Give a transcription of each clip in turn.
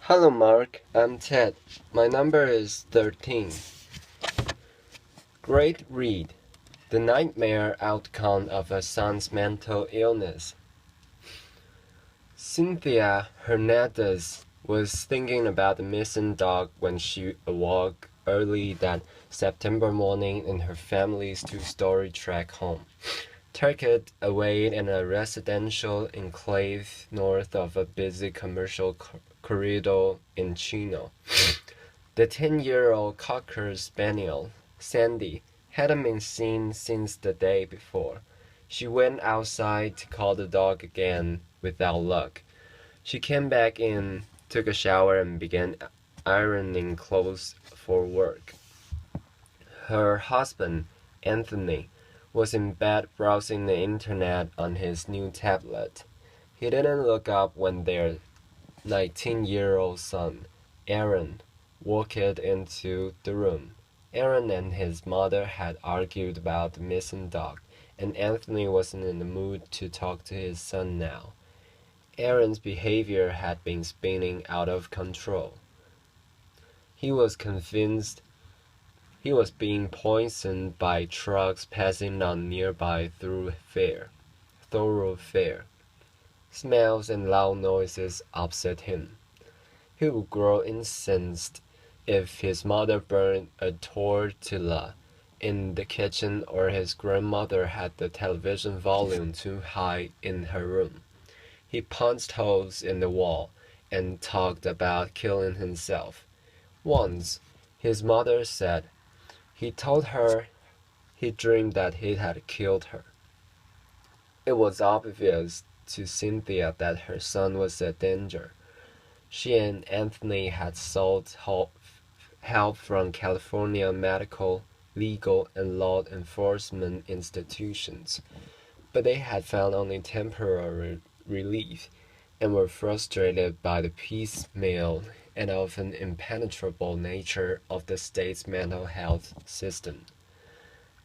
Hello, Mark. I'm Ted. My number is 13. Great read. The nightmare outcome of a son's mental illness. Cynthia Hernandez was thinking about the missing dog when she awoke early that September morning in her family's two-story tract home, tucked away in a residential enclave north of a busy commercial corridor in Chino. The 10-year-old Cocker Spaniel, Sandy, hadn't been seen since the day before. She went outside to call the dog again, without luck. She came back in, took a shower, and began ironing clothes for work. Her husband, Anthony, was in bed browsing the internet on his new tablet. He didn't look up when their 19-year-old son, Aaron, walked into the room. Aaron and his mother had argued about the missing dog, and Anthony wasn't in the mood to talk to his son now. Aaron's behavior had been spinning out of control. He was convinced he was being poisoned by trucks passing on nearby thoroughfare. Smells and loud noises upset him. He would grow incensed if his mother burned a tortilla in the kitchen or his grandmother had the television volume too high in her room. He punched holes in the wall and talked about killing himself. Once, his mother said he told her he dreamed that he had killed her. It was obvious to Cynthia that her son was a danger. She and Anthony had sought help from California medical, legal, and law enforcement institutions, but they had found only temporary relief and were frustrated by the piecemeal and often impenetrable nature of the state's mental health system.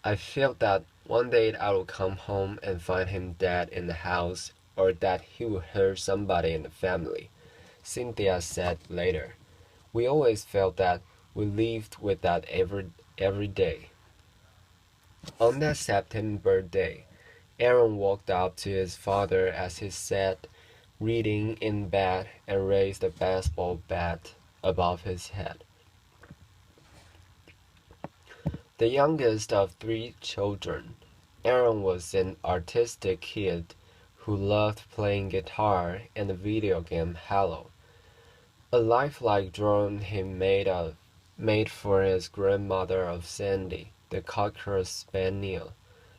I felt that one day I would come home and find him dead in the house, or that he would hurt somebody in the family, Cynthia said later. We always felt that. We lived with that every day. On that September day, Aaron walked up to his father as he sat reading in bed and raised a baseball bat above his head. The youngest of 3 children, Aaron was an artistic kid who loved playing guitar and the video game Halo. A lifelike drawing he made for his grandmother of Sandy, the Cocker Spaniel,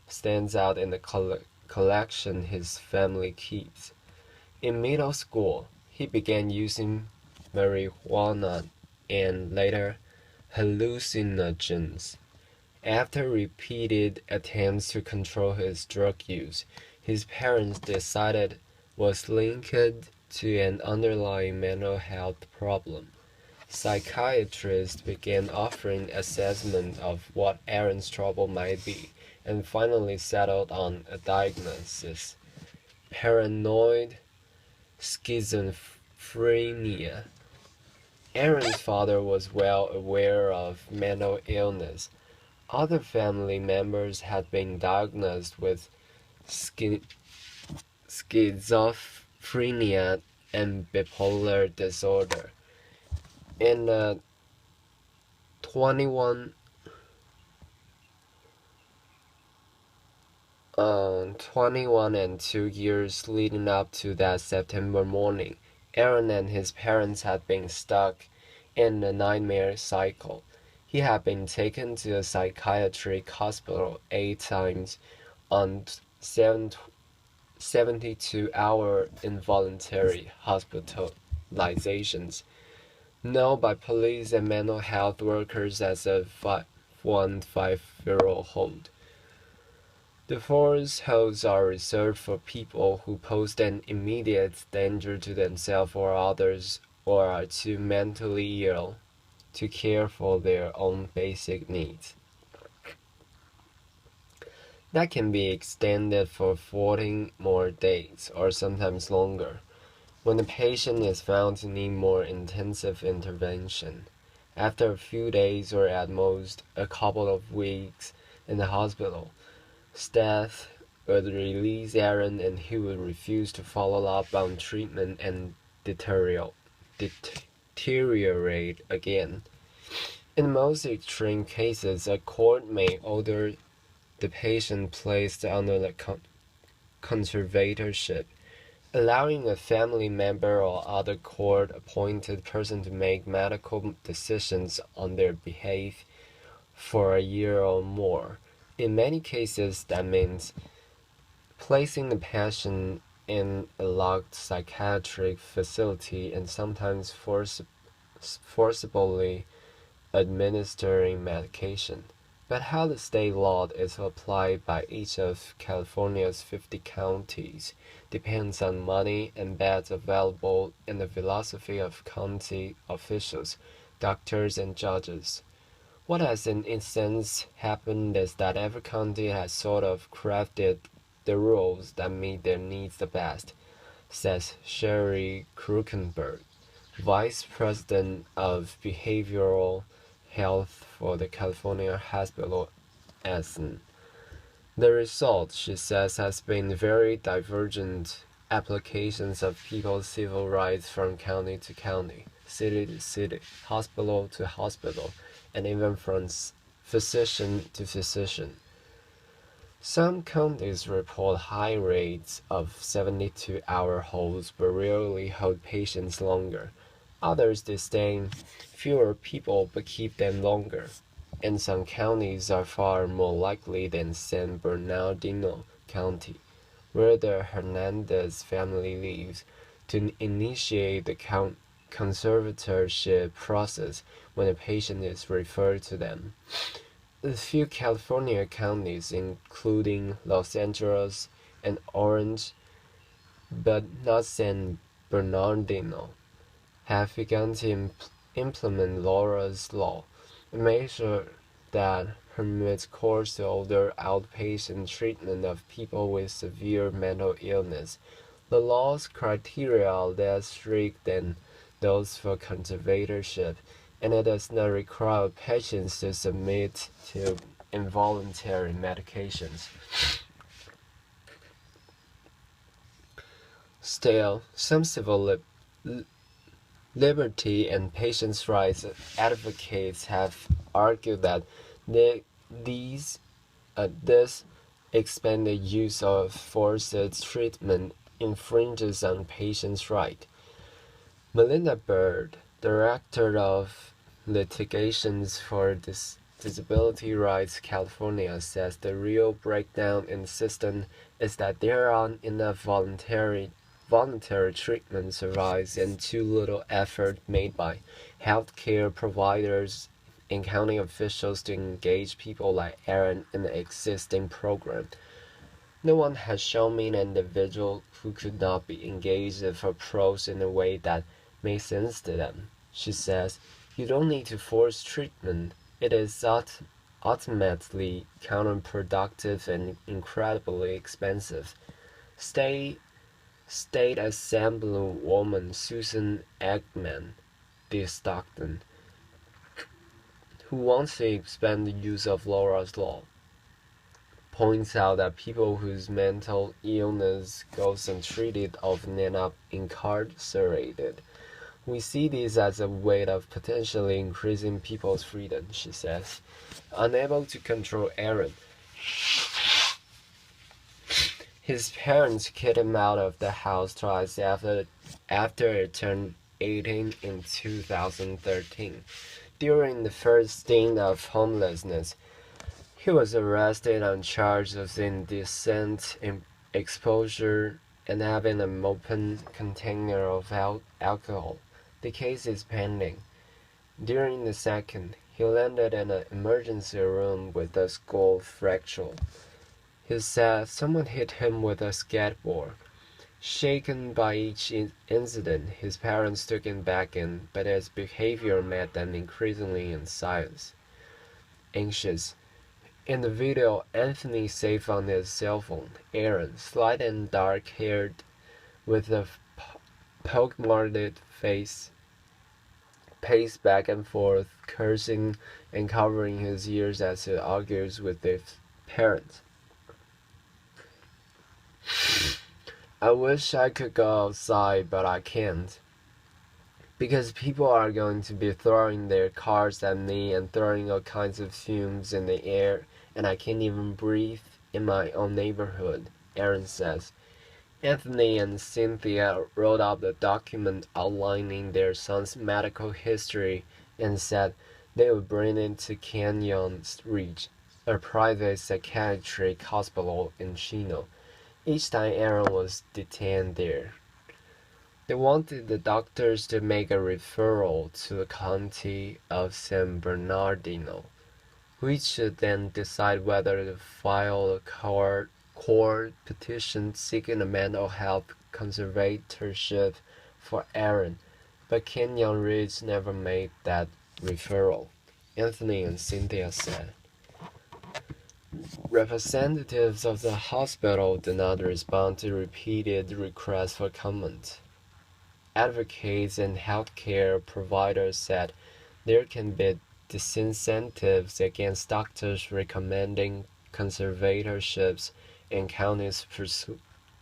stands out in the collection his family keeps. In middle school, he began using marijuana and later hallucinogens. After repeated attempts to control his drug use, his parents decided was linked to an underlying mental health problem. Psychiatrists began offering assessment of what Aaron's trouble might be, and finally settled on a diagnosis: paranoid schizophrenia. Aaron's father was well aware of mental illness. Other family members had been diagnosed with schizophrenia and bipolar disorder. In the 21 and 2 years leading up to that September morning, Aaron and his parents had been stuck in a nightmare cycle. He had been taken to a psychiatric hospital 8 times on 72-hour involuntary hospitalizations, known by police and mental health workers as a 515 hold. The 4 holds are reserved for people who pose an immediate danger to themselves or others, or are too mentally ill to care for their own basic needs. That can be extended for 14 more days, or sometimes longer. when the patient is found to need more intensive intervention. After a few days or at most a couple of weeks in the hospital, staff would release Aaron and he would refuse to follow up on treatment and deteriorate again. In most extreme cases, a court may order the patient placed under the conservatorship, allowing a family member or other court-appointed person to make medical decisions on their behalf for a year or more. In many cases, that means placing the patient in a locked psychiatric facility and sometimes forcibly administering medication. But how the state law is applied by each of California's 50 counties depends on money and beds available and the philosophy of county officials, doctors, and judges. What has in essence happened is that every county has sort of crafted the rules that meet their needs the best, says Sherry Krukenberg, Vice President of Behavioral Health for the California Hospital Essen. The result, she says, has been very divergent applications of people's civil rights from county to county, city to city, hospital to hospital, and even from physician to physician. Some counties report high rates of 72-hour holds but rarely hold patients longer. Others disdain fewer people but keep them longer. And some counties are far more likely than San Bernardino County, where the Hernandez family lives, to initiate the conservatorship process when a patient is referred to them. A few California counties, including Los Angeles and Orange, but not San Bernardino, have begun to implement Laura's Law, a measure that permits courts to order outpatient treatment of people with severe mental illness. The law's criteria are less strict than those for conservatorship, and it does not require patients to submit to involuntary medications. Still, some civil liberty and patients' rights advocates have argued that this expanded use of forced treatment infringes on patients' rights. Melinda Bird, Director of Litigations for Disability Rights California, says the real breakdown in the system is that there aren't enough voluntary treatment survives and too little effort made by healthcare providers and county officials to engage people like Aaron in the existing program. No one has shown me an individual who could not be engaged if approached in a way that made sense to them. She says, you don't need to force treatment. It is ultimately counterproductive and incredibly expensive. State Assemblywoman Susan Eggman, D. Stockton, who wants to expand the use of Laura's Law, points out that people whose mental illness goes untreated often end up incarcerated. We see this as a way of potentially increasing people's freedom, she says. Unable to control Aaron, his parents kicked him out of the house twice after it turned 18 in 2013. During the first stint of homelessness, he was arrested on charges of indecent exposure and having an open container of alcohol. The case is pending. During the second, he landed in an emergency room with a skull fracture. He said someone hit him with a skateboard. Shaken by each incident, his parents took him back in, but his behavior made them increasingly anxious. In the video, Anthony saved on his cell phone Aaron, slight and dark-haired, with a pock-marked face paced back and forth, cursing and covering his ears as he argues with his parents. I wish I could go outside, but I can't. Because people are going to be throwing their cars at me and throwing all kinds of fumes in the air, and I can't even breathe in my own neighborhood, Aaron says. Anthony and Cynthia wrote up the document outlining their son's medical history and said they would bring it to Canyon Ridge, a private psychiatric hospital in Chino, each time Aaron was detained there. They wanted the doctors to make a referral to the county of San Bernardino, which should then decide whether to file a court petition seeking a mental health conservatorship for Aaron, but Canyon Ridge never made that referral, Anthony and Cynthia said. Representatives of the hospital did not respond to repeated requests for comment. Advocates and healthcare providers said there can be disincentives against doctors recommending conservatorships and counties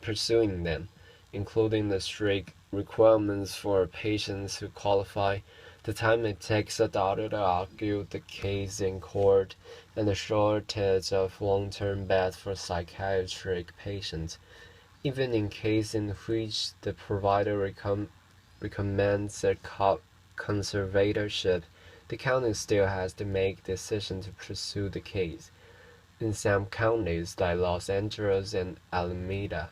pursuing them, including the strict requirements for patients who qualify, the time it takes a doctor to argue the case in court, and the shortage of long-term beds for psychiatric patients. Even in cases in which the provider recommends a conservatorship, the county still has to make decisions to pursue the case. In some counties, like Los Angeles and Alameda,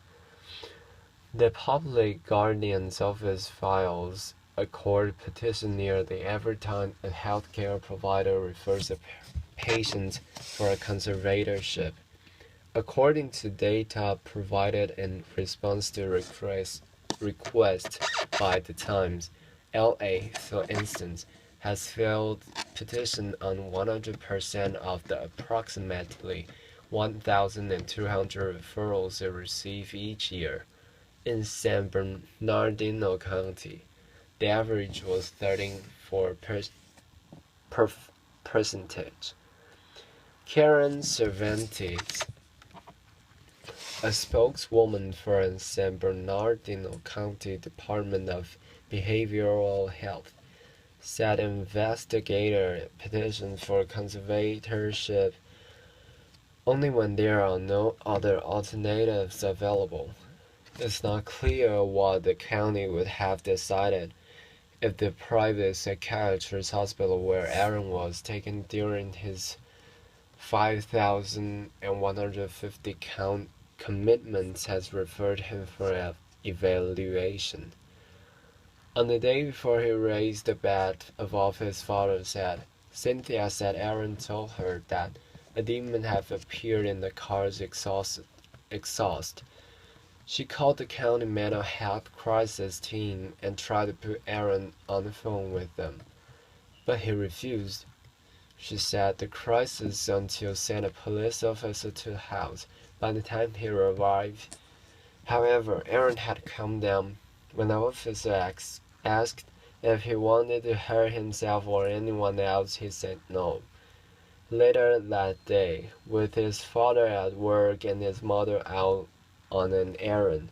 the public guardian's office files a court petition nearly every time a healthcare provider refers a patient for a conservatorship. According to data provided in response to requests by the Times, LA, for instance, has filed petition on 100% of the approximately 1,200 referrals it receives each year. In San Bernardino County, the average was 13%. Karen Cervantes, a spokeswoman for the San Bernardino County Department of Behavioral Health, said investigator petitions for conservatorship only when there are no other alternatives available. It's not clear what the county would have decided if the private psychiatrist hospital where Aaron was taken during his 5,150 count commitments has referred him for evaluation. On the day before he raised the bed above his father's head, Cynthia said Aaron told her that a demon had appeared in the car's exhaust. She called the county mental health crisis team and tried to put Aaron on the phone with them, but he refused. She said the crisis until sent a police officer to the house. By the time he arrived, however, Aaron had calmed down. When the officer asked if he wanted to hurt himself or anyone else, he said no. Later that day, with his father at work and his mother out on an errand,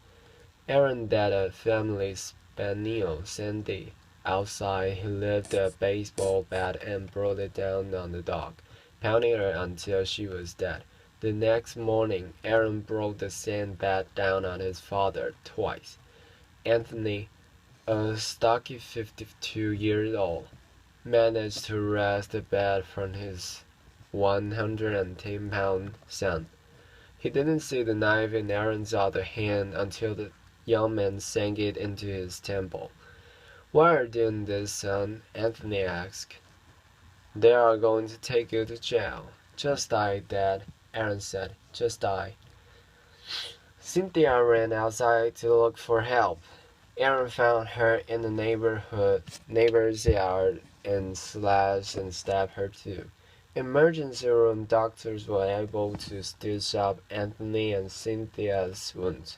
Aaron led a family spaniel, Sandy, outside. He lifted a baseball bat and brought it down on the dog, pounding her until she was dead. The next morning, Aaron brought the same bat down on his father twice. Anthony, a stocky 52-year-old, managed to wrest the bat from his 110-pound son. He didn't see the knife in Aaron's other hand until the young man sank it into his temple. "Why are you doing this, son?" Anthony asked. "They are going to take you to jail." "Just die, Dad," Aaron said. "Just die." Cynthia ran outside to look for help. Aaron found her in the neighbor's yard and slashed and stabbed her too. Emergency room doctors were able to stitch up Anthony and Cynthia's wounds.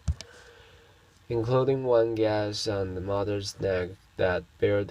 including one gash on the mother's neck that barely